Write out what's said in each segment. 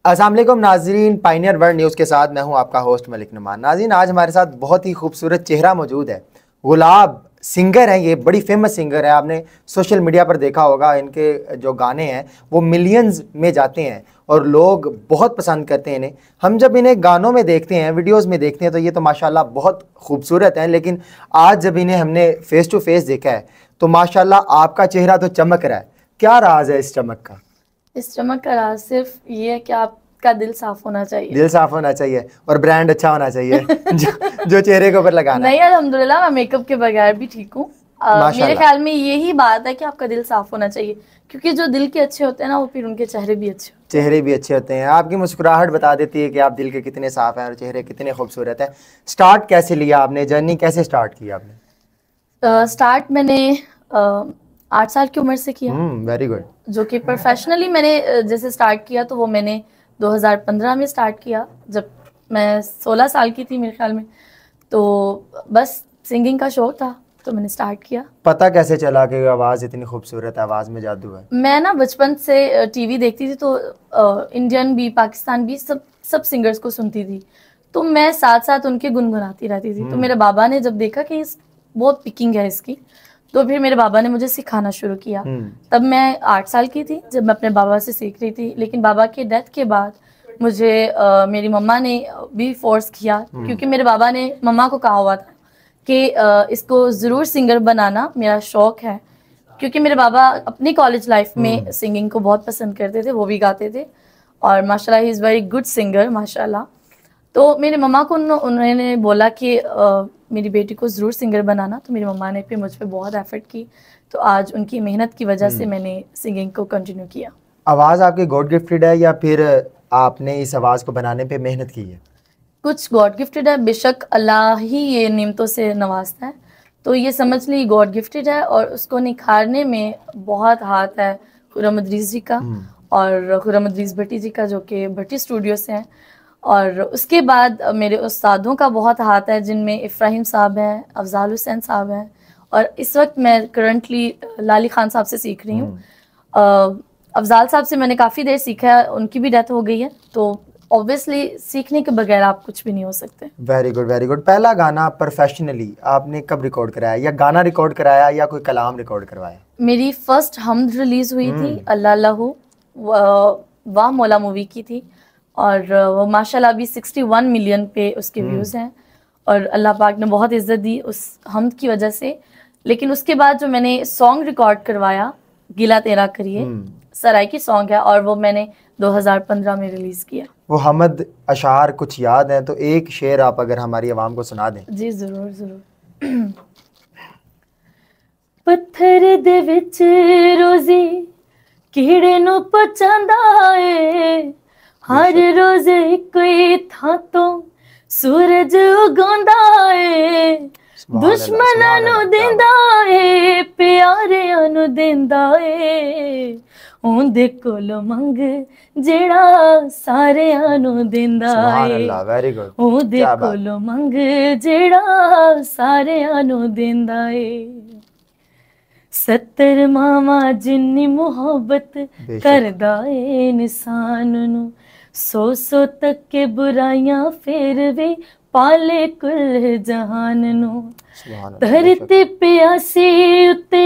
अस्सलाम वालेकुम नाज़रीन, पायनियर वर्ल्ड न्यूज़ के साथ मैं हूं आपका होस्ट मलिक नुमान। नाज़रीन, आज हमारे साथ बहुत ही खूबसूरत चेहरा मौजूद है। गुलाब सिंगर हैं, ये बड़ी फेमस सिंगर है। आपने सोशल मीडिया पर देखा होगा, इनके जो गाने हैं वो मिलियंस में जाते हैं और लोग बहुत पसंद करते हैं इन्हें। हम जब इन्हें गानों में देखते हैं, वीडियोज़ में देखते हैं तो ये तो माशाल्लाह बहुत खूबसूरत हैं, लेकिन आज जब इन्हें हमने फ़ेस टू फेस देखा है तो माशाल्लाह आपका चेहरा तो चमक रहा है। क्या राज है इस चमक का? इस चमक का राज सिर्फ ये है कि आपका दिल साफ होना चाहिए। दिल साफ होना चाहिए और ब्रांड अच्छा होना चाहिए जो चेहरे के ऊपर लगाना नहीं, अल्हम्दुलिल्लाह मैं मेकअप के बगैर भी ठीक हूँ। मेरे ख्याल में यही बात है कि आपका दिल साफ होना चाहिए, क्योंकि जो दिल के अच्छे होते हैं ना, वो फिर उनके चेहरे भी अच्छे होते हैं। चेहरे भी अच्छे होते हैं। आपकी मुस्कुराहट बता देती है कि आप दिल के कितने साफ हैं और चेहरे कितने खूबसूरत हैं। स्टार्ट कैसे लिया आपने, जर्नी कैसे स्टार्ट की आपने? स्टार्ट मैंने 8 साल की उम्र से किया। Very good. जो कि प्रोफेशनली मैंने जैसे स्टार्ट किया तो वो मैंने 2015 में स्टार्ट किया, जब मैं 16 साल की थी मेरे ख्याल में। तो बस सिंगिंग का शौक था तो मैंने स्टार्ट किया। पता कैसे चला कि आवाज़ इतनी खूबसूरत है, आवाज़ में जादू है? मैं ना बचपन से टीवी देखती थी, तो इंडियन भी पाकिस्तान भी सब सिंगर्स को सुनती थी, तो मैं साथ साथ उनके गुनगुनाती रहती थी। तो मेरे बाबा ने जब देखा कि बहुत पिकिंग है इसकी, तो फिर मेरे बाबा ने मुझे सिखाना शुरू किया। तब मैं 8 साल की थी जब मैं अपने बाबा से सीख रही थी, लेकिन बाबा के डेथ के बाद मुझे मेरी मम्मा ने भी फोर्स किया, क्योंकि मेरे बाबा ने मम्मा को कहा हुआ था कि इसको ज़रूर सिंगर बनाना, मेरा शौक है। क्योंकि मेरे बाबा अपनी कॉलेज लाइफ में सिंगिंग को बहुत पसंद करते थे, वो भी गाते थे और माशाल्लाह he is very good singer माशाल्लाह। तो मेरी मम्मा को उन्होंने बोला कि मेरी बेटी को ज़रूर सिंगर बनाना, तो मेरी मम्मा ने फिर मुझ पर बहुत एफर्ट की। तो आज उनकी मेहनत की वजह से मैंने सिंगिंग को कंटिन्यू किया। आवाज़ आपकी गॉड गिफ्टेड है या फिर आपने इस आवाज़ को बनाने पे मेहनत की है? कुछ गॉड गिफ्टेड है, बेशक अल्लाह ही ये नेमतों से नवाजता है, तो ये समझ ली गॉड गिफ्टेड है। और उसको निखारने में बहुत हाथ है खुर्रम अदरीस जी का और खुर्रम अदरीस भट्टी जी का, जो कि भट्टी स्टूडियो से हैं। और उसके बाद मेरे उस्तादों का बहुत हाथ है, जिनमें इफ्राहिम साहब हैं, अफजाल हुसैन साहब हैं, और इस वक्त मैं करंटली लाली खान साहब से सीख रही हूँ। अफजाल साहब से मैंने काफ़ी देर सीखा है, उनकी भी डेथ हो गई है, तो ऑब्वियसली सीखने के बगैर आप कुछ भी नहीं हो सकते। Very good very good. पहला गाना प्रोफेशनली आपने कब रिकॉर्ड कराया, या गाना रिकॉर्ड कराया या कोई कलाम रिकॉर्ड करवाया? मेरी फर्स्ट हमद रिलीज हुई थी अल्लाह लहू, वाह मौला मूवी की थी, और वो माशाल्लाह अभी 61 मिलियन पे उसके व्यूज़ हैं, और अल्लाह पाक ने बहुत इज्जत दी उस हमद की वजह से। लेकिन उसके बाद जो मैंने सॉन्ग रिकॉर्ड करवाया, गिला तेरा करिए, सराय की सॉन्ग है, और वो मैंने 2015 में रिलीज किया। वो हमद अशार कुछ याद है तो एक शेर आप अगर हमारी आवाम को सुना दें। जी जरूर जरूर। पत्थर दे विच रोजी कीड़े नु पचांदा है, हर रोज कोई थां तो सूरज उगांदा है, दुश्मनां नु दिंदा है, प्यारियां नु दिंदा है, उंदे कोलों मंग जेड़ा सारियां नु दिंदा है, उंदे कोलों मंग जेड़ा सारियां नु दिंदा है। 70 मामा जिन्नी मुहब्बत करदा है इंसान नु, 100 तक के बुराइयां फिर भी पाले कुल जहान नु, धरती पे आसी उत्ते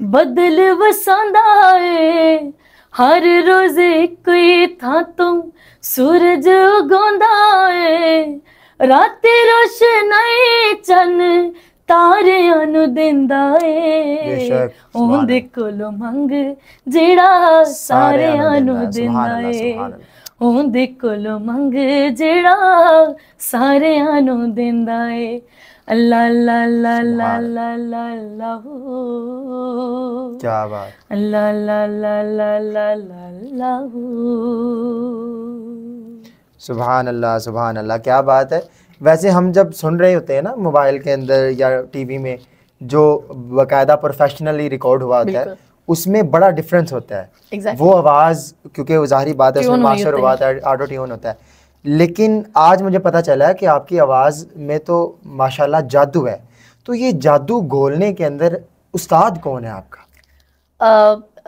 बदल वसांदा है, हर रोज कोई थां तो सूरज उगांदा है, राती रोशनाई चन तारियां नु दिंदा है, उंदे कोलों मंग जेड़ा सारियां नु दिंदा है, उंदे कोलों मंग जेड़ा सारियां नु दिंदा है। अल्लाह अल्लाह अल्लाह अल्लाह अल्लाह अल्लाह, क्या बात। अल्लाह अल्लाह अल्लाह अल्लाह अल्लाह, सुभान अल्लाह सुभान अल्लाह, क्या बात है। वैसे हम जब सुन रहे होते हैं ना मोबाइल के अंदर या टीवी में, जो बाकायदा प्रोफेशनली रिकॉर्ड हुआ होता है उसमें बड़ा डिफरेंस होता है। exactly. वो आवाज़, क्योंकि ज़ाहिरी बात है उसमें मास्टर हुआ होता है, ऑटो ट्यून होता है। लेकिन आज मुझे पता चला है कि आपकी आवाज़ में तो माशाल्लाह जादू है। तो ये जादू घोलने के अंदर उस्ताद कौन है आपका?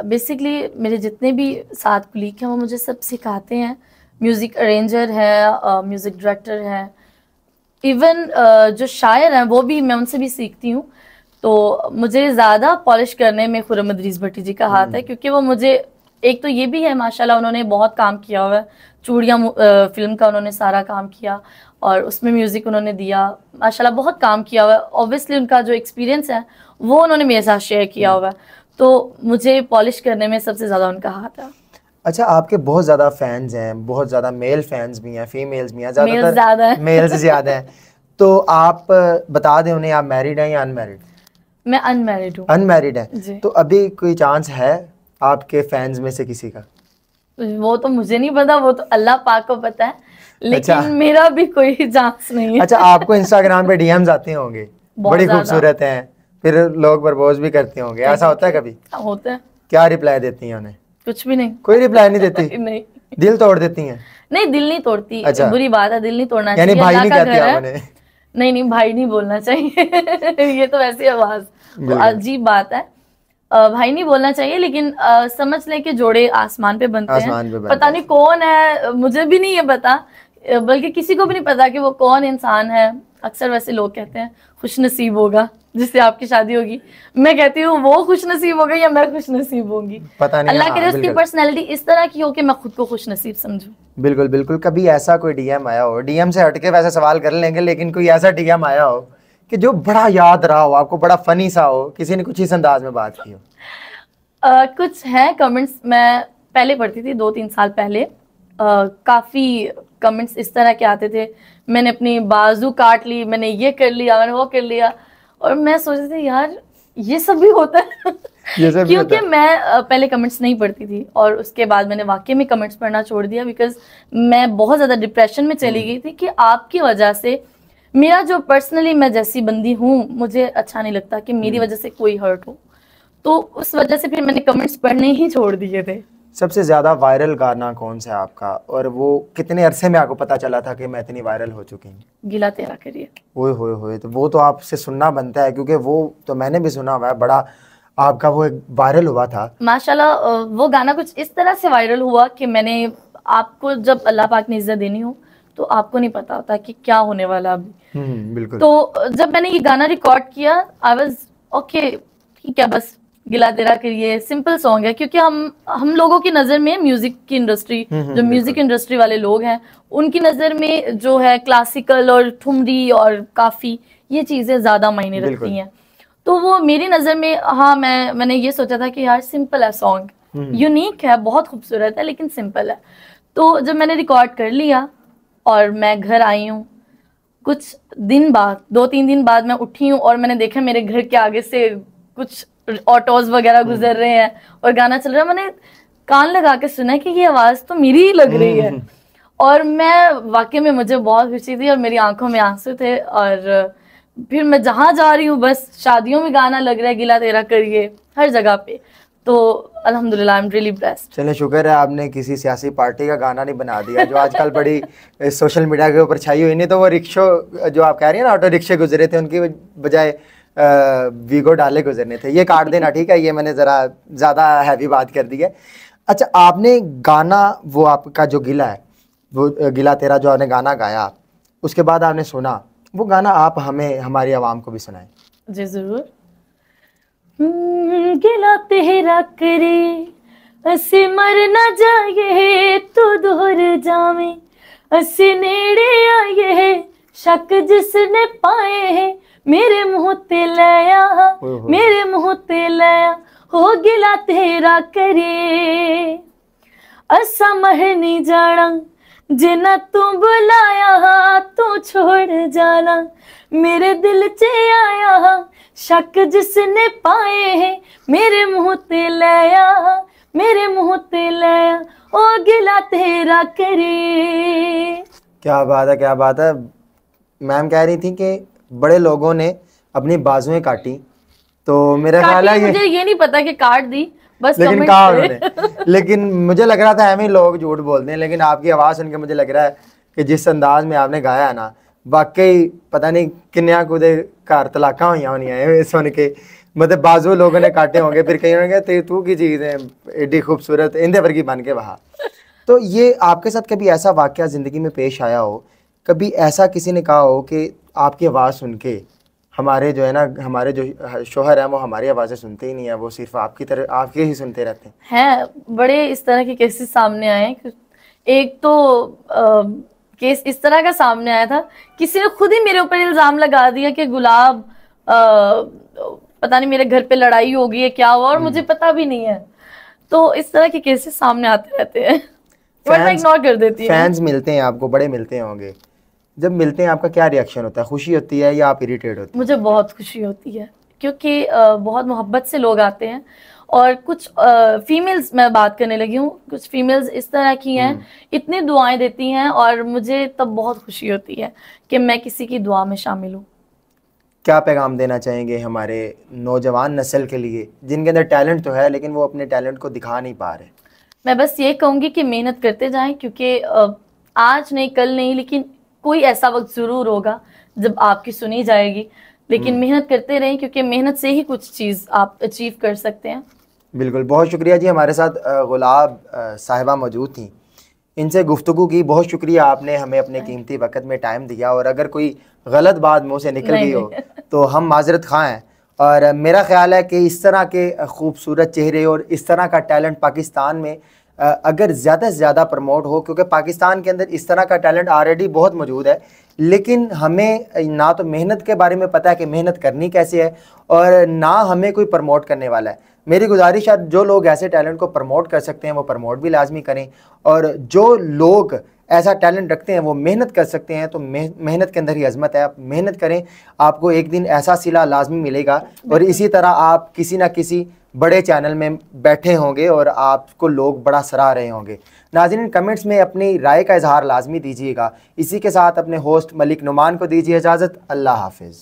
बेसिकली मेरे जितने भी साथ कुलीग हैं वो मुझे सब सिखाते हैं। म्यूजिक अरेंजर है, म्यूजिक डायरेक्टर है, इवन जो शायर हैं वो भी मैं उनसे भी सीखती हूँ। तो मुझे ज़्यादा पॉलिश करने में खुर्रम इदरीस भट्टी जी का हाथ है, क्योंकि वो मुझे, एक तो ये भी है माशाल्लाह उन्होंने बहुत काम किया हुआ है, चूड़ियाँ फिल्म का उन्होंने सारा काम किया और उसमें म्यूज़िक उन्होंने दिया, माशाल्लाह बहुत काम किया हुआ है। ऑब्वियसली उनका जो एक्सपीरियंस है वो उन्होंने मेरे साथ शेयर किया हुआ है, तो मुझे पॉलिश करने में सबसे ज़्यादा उनका हाथ है। अच्छा, आपके बहुत ज़्यादा फैंस हैं, बहुत ज़्यादा मेल फैंस भी हैं, फीमेल्स भी हैं, मेल्स ज़्यादा है। मेल्स ज़्यादा हैं। तो आप बता दें उन्हें, आप मैरिड हैं या अनमैरिड? मैं अनमैरिड हूँ। अनमैरिड है जी। तो अभी कोई चांस है आपके फैंस में से किसी का? वो तो मुझे नहीं पता, वो तो अल्लाह पाक को पता है, लेकिन अच्छा। मेरा भी कोई चांस नहीं है। अच्छा, आपको इंस्टाग्राम पे डीएम्स आते होंगे, बड़ी खूबसूरत हैं, फिर लोग प्रपोज भी करते होंगे, ऐसा होता है कभी? होता है। क्या रिप्लाई देती हैं उन्हें? कुछ भी नहीं। कोई रिप्लाई नहीं देती? नहीं, दिल तोड़ देती हैं? नहीं दिल नहीं तोड़ती। अच्छा। बुरी बात है, दिल नहीं तोड़ना यानी चाहिए, भाई अल्लाह नहीं का कहती घर आप है। उन्हें? नहीं नहीं, भाई नहीं बोलना चाहिए ये तो वैसी आवाज, वो अजीब बात है। भाई नहीं बोलना चाहिए, लेकिन समझ लें कि जोड़े आसमान पे बनते आसमान पे हैं। बनते पता नहीं कौन है, मुझे भी नहीं ये पता, बल्कि किसी को भी नहीं पता कि वो कौन इंसान है। अक्सर वैसे लोग कहते हैं खुश नसीब होगा जिससे आपकी शादी होगी, मैं कहती हूँ वो खुश नसीब होगा या मैं खुश नसीब होंगी, पता नहीं। अल्लाह हाँ, करे उसकी बिल्कुल। पर्सनैलिटी इस तरह की हो कि मैं खुद को खुश नसीब समझूं। बिल्कुल बिल्कुल। कभी ऐसा कोई डीएम आया हो, डीएम से हटके वैसे सवाल कर लेंगे, लेकिन कोई ऐसा डीएम आया हो कि जो बड़ा याद रहा हो आपको, बड़ा फनी सा हो, किसी ने कुछ इस अंदाज में बात की हो? कुछ है कमेंट्स, मैं पहले पढ़ती थी 2-3 साल पहले, काफ़ी कमेंट्स इस तरह के आते थे, मैंने अपनी बाजू काट ली, मैंने ये कर लिया, मैंने वो कर लिया, और मैं सोचती थी यार ये सब भी होता है ये सब भी होता क्योंकि है? मैं पहले कमेंट्स नहीं पढ़ती थी और उसके बाद मैंने वाकई में कमेंट्स पढ़ना छोड़ दिया, बिकॉज मैं बहुत ज़्यादा डिप्रेशन में चली गई थी कि आपकी वजह से मेरा जो पर्सनली मैं जैसी बंदी हूँ, मुझे अच्छा नहीं लगता कि मेरी वजह से कोई हर्ट हो, तो उस वजह से फिर मैंने कमेंट्स पढ़ने ही छोड़ दिए थे। सबसे ज्यादा वायरल गाना कौन सा है आपका, और वो कितने अरसे में आपको पता चला था कि मैं इतनी वायरल हो चुकी हूँ? गिला तेरा करिए। ओए होए होए, तो वो तो आपसे सुनना बनता है, क्योंकि वो तो मैंने भी सुना हुआ है, बड़ा आपका वो एक वायरल हुआ था माशाल्लाह। वो गाना कुछ इस तरह से वायरल हुआ कि मैंने, आपको जब अल्लाह पाक ने इज्जत देनी हो तो आपको नहीं पता होता कि क्या होने वाला अभी। बिल्कुल। तो जब मैंने ये गाना रिकॉर्ड किया, आई वाज ओके, ठीक है, बस गिला तेरा करिए सिंपल सॉन्ग है, क्योंकि हम लोगों की नज़र में म्यूजिक की इंडस्ट्री, जो म्यूजिक इंडस्ट्री वाले लोग हैं, उनकी नज़र में जो है क्लासिकल और ठुमरी और काफ़ी ये चीज़ें ज़्यादा मायने रखती हैं। तो वो मेरी नज़र में, हाँ, मैंने ये सोचा था कि यार सिंपल है सॉन्ग, यूनिक है, बहुत खूबसूरत है, लेकिन सिंपल है। तो जब मैंने रिकॉर्ड कर लिया और मैं घर आई हूँ, कुछ दिन बाद, 2-3 दिन बाद मैं उठी हूँ और मैंने देखा मेरे घर के आगे से कुछ ऑटोज वगैरह गुजर रहे हैं और गाना चल रहा है। मैंने कान लगा के सुना कि ये आवाज़ तो मेरी ही लग रही है, और मैं वाकई में, मुझे बहुत खुशी थी और मेरी आंखों में आंसू थे। और फिर मैं जहाँ जा रही हूँ, बस शादियों में गाना लग रहा है गिला तेरा करिए, हर जगह पे। तो अल्हम्दुलिल्लाह, आई एम रियली ब्लेस्ड। चले, शुक्र है आपने किसी सियासी पार्टी का गाना नहीं बना दिया, जो आजकल बड़ी सोशल मीडिया के ऊपर छाई हुई। नहीं तो वो रिक्शो जो आप कह रही हैं ना, ऑटो रिक्शे गुजरे थे, उनकी बजाय वीगो डाले गुजरने थे। ये काट देना, ठीक है, ये मैंने ज़रा ज़्यादा हैवी बात कर दी है। अच्छा, आपने गाना, वो आपका जो गिला है, वो गिला तेरा जो आपने गाना गाया, उसके बाद आपने सुना, वो गाना आप हमें, हमारी आवाम को भी सुनाएं। जी ज़रूर। गिला तेरा करे असी मर ना जाए तो दूर जावे, असी नेड़े आए शक जिसने पाए है, मेरे मुंह ते लाया, मेरे मुंह ते लाया, हो गिला तेरा करे असा मर नहीं जाना, जिन्ना तू बुलाया तू छोड़ जाना, मेरे दिल च आया शक जिसने पाए है, मेरे मुंह ते लाया, मेरे मुंह ते लाया, ओ गिला तेरा करे। क्या बात है, क्या बात है। मैम कह रही थी कि बड़े लोगों ने अपनी बाजुएं काटी, तो मेरा ख्याल है मुझे ये नहीं पता कि काट दी, बस लेकिन कहा उन्होंने। लेकिन मुझे लग रहा था हमें लोग झूठ बोलते हैं, लेकिन आपकी आवाज़ सुन के मुझे लग रहा है कि जिस अंदाज में आपने गाया है ना, वाकई पता नहीं किन्या कुदे घर तलाका हुई होनी सुन के, मतलब बाजू लोगों ने काटे होंगे, फिर कहीं होंगे तू की चीज़ है एडी खूबसूरत, इंदे वर्गी बन के वहा। तो ये आपके साथ कभी ऐसा वाक़या ज़िंदगी में पेश आया हो, कभी ऐसा किसी ने कहा हो कि आपकी आवाज़ सुन के हमारे जो है ना, हमारे जो शौहर हैं वो हमारी आवाज़ें सुनते ही नहीं है, वो सिर्फ आपकी तरह आपके ही सुनते रहते हैं? बड़े इस तरह के केसेस सामने आए हैं। एक तो केस इस तरह का सामने आया था, किसी ने खुद ही मेरे ऊपर इल्जाम लगा दिया कि गुलाब पता नहीं मेरे घर पे लड़ाई हो गई है, क्या हुआ, और मुझे पता भी नहीं है। तो इस तरह के केसेस सामने आते रहते हैं और मैं इग्नोर कर देती हूँ। फैंस मिलते हैं आपको, बड़े मिलते होंगे, जब मिलते हैं आपका क्या रिएक्शन होता है? खुशी होती है या आप इरिटेट होती हैं? मुझे बहुत खुशी होती है, क्योंकि बहुत मोहब्बत से लोग आते हैं। और कुछ फीमेल्स, मैं बात करने लगी हूँ, कुछ फीमेल्स इस तरह की हैं, इतनी दुआएं देती हैं, और मुझे तब बहुत खुशी होती है कि मैं किसी की दुआ में शामिल हूँ। क्या पैगाम देना चाहेंगे हमारे नौजवान नस्ल के लिए, जिनके अंदर टैलेंट तो है लेकिन वो अपने टैलेंट को दिखा नहीं पा रहे? मैं बस ये कहूँगी कि मेहनत करते जाएं, क्योंकि आज नहीं, कल नहीं, लेकिन कोई ऐसा वक्त ज़रूर होगा जब आपकी सुनी जाएगी। लेकिन मेहनत करते रहें, क्योंकि मेहनत से ही कुछ चीज़ आप अचीव कर सकते हैं। बिल्कुल, बहुत शुक्रिया जी। हमारे साथ गुलाब साहिबा मौजूद थी, इनसे गुफ्तगू की। बहुत शुक्रिया, आपने हमें अपने कीमती वक्त में टाइम दिया, और अगर कोई गलत बात मुँह से निकल गई हो तो हम माजरत खां हैं। और मेरा ख्याल है कि इस तरह के खूबसूरत चेहरे और इस तरह का टैलेंट पाकिस्तान में अगर ज़्यादा से ज़्यादा प्रमोट हो, क्योंकि पाकिस्तान के अंदर इस तरह का टैलेंट ऑलरेडी बहुत मौजूद है, लेकिन हमें ना तो मेहनत के बारे में पता है कि मेहनत करनी कैसे है, और ना हमें कोई प्रमोट करने वाला है। मेरी गुजारिश है, जो लोग ऐसे टैलेंट को प्रमोट कर सकते हैं वो प्रमोट भी लाजमी करें, और जो लोग ऐसा टैलेंट रखते हैं वो मेहनत कर सकते हैं, तो मेहनत के अंदर ही अजमत है। आप मेहनत करें, आपको एक दिन ऐसा सिला लाजमी मिलेगा, और इसी तरह आप किसी ना किसी बड़े चैनल में बैठे होंगे और आपको लोग बड़ा सराह रहे होंगे। नाज़रीन, कमेंट्स में अपनी राय का इजहार लाजमी दीजिएगा। इसी के साथ अपने होस्ट मलिक नुमान को दीजिए इजाज़त। अल्लाह हाफिज़।